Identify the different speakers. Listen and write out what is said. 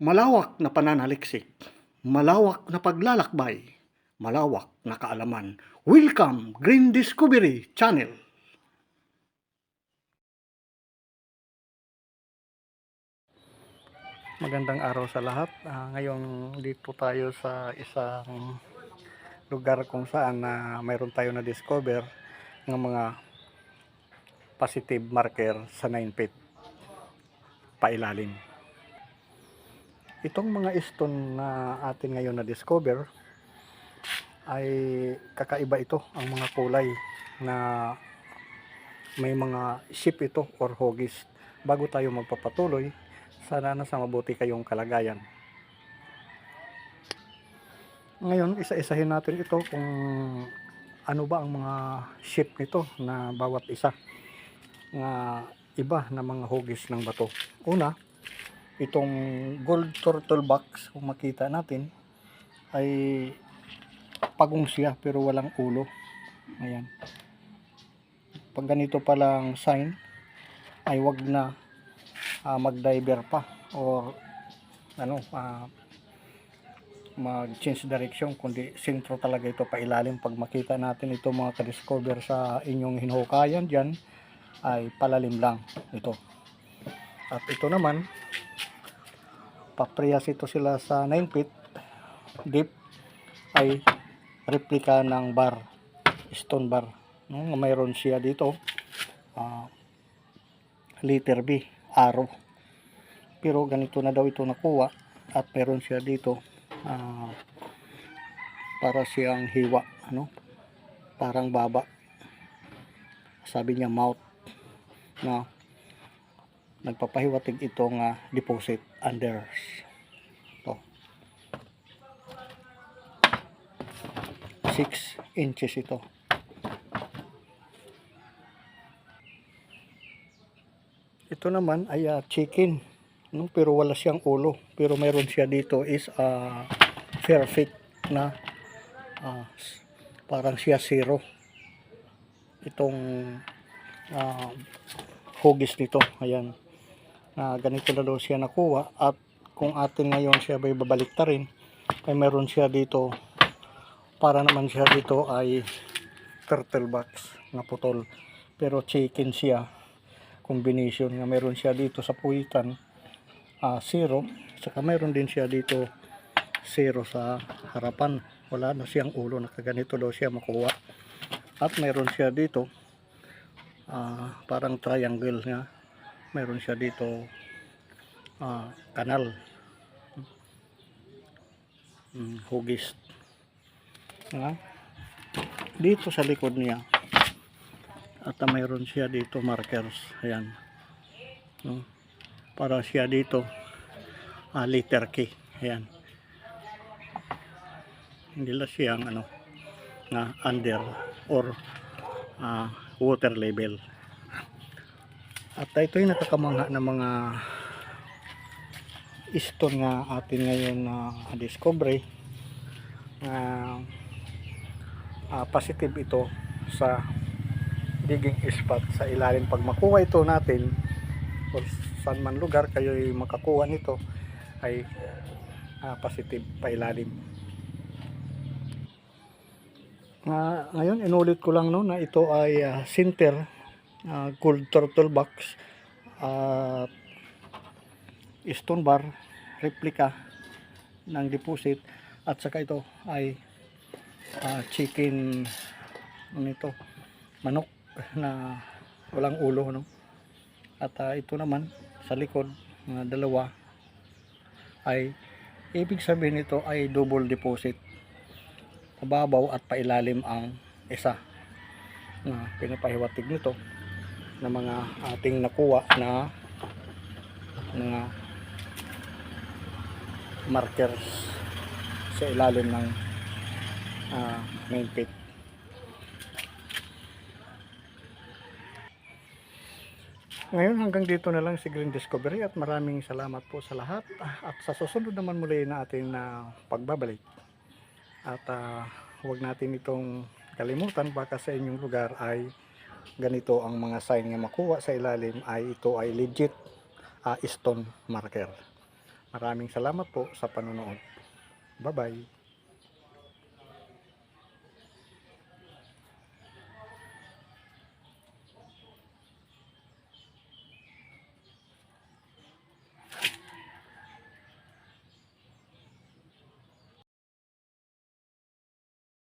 Speaker 1: Malawak na pananaliksik, malawak na paglalakbay, malawak na kaalaman. Welcome Green Discovery Channel. Magandang araw sa lahat. Ngayon dito tayo sa isang lugar kung saan na mayroon tayo na discover ng mga positive marker sa 9 feet pailalim. Itong mga stone na atin ngayon na discover ay kakaiba ito, ang mga kulay na may mga ship ito or hugis. Bago tayo magpapatuloy, sana nasa mabuti kayong kalagayan. Ngayon, isa-isahin natin ito kung ano ba ang mga ship nito na bawat isa na iba na mga hugis ng bato. Una, itong gold turtle box, kung makita natin, ay pagong siya pero walang ulo. Ayan. Pag ganito palang sign, ay wag na mag-diver pa or mag-change direction, kundi sentro talaga ito pailalim. Pag makita natin ito mga ka-discover sa inyong hinuhukayan dyan, ay palalim lang ito. At ito naman, papriyas ito sila sa 9 feet deep, ay replika ng bar, stone bar. Mayroon siya dito letter B, arrow. Pero ganito na daw ito nakuha, at meron siya dito para siyang hiwa, parang baba. Sabi niya mouth, na nagpapahiwatig itong deposit under. Ito 6 inches ito. Ito naman ay chicken, pero wala siyang ulo, pero mayroon siya dito is perfect na parang siya zero itong hugis nito. Ayan, ganito na daw siya nakuha. At kung atin ngayon siya bay babalik ta rin, ay meron siya dito, para naman siya dito ay turtle box na putol, pero chicken siya combination. Nga meron siya dito sa puwitan zero, saka meron din siya dito zero sa harapan. Wala na siyang ulo, nakaganito daw siya makuha. At meron siya dito parang triangle nga, meron siya dito kanal, hugis dito sa likod niya. At mayroon siya dito markers. Ayan, para siya dito letter K. Ayan, hindi lang siyang na under or water level. At ito yung nakakamangha ng mga stone nga atin ngayon na discovery. Positive ito sa digging spot sa ilalim. Pag makuha ito natin o saan man lugar kayo makakuha nito, ay positive pa ilalim. Ngayon inulit ko lang na ito ay center gold turtle box stone bar replica ng deposit. At saka ito ay chicken manok na walang ulo, At ito naman sa likod na dalawa, ay ibig sabihin ito ay double deposit, pababaw at pailalim ang isa. Pinapahiwatig nito na mga ating nakuha na mga markers sa ilalim ng 9 feet. Ngayon hanggang dito na lang si Green Discovery, at maraming salamat po sa lahat. At sa susunod naman muli na ating pagbabalik. At huwag natin itong kalimutan, baka sa inyong lugar ay ganito ang mga sign na makuha sa ilalim, ay ito ay legit stone marker. Maraming salamat po sa panonood. Bye-bye.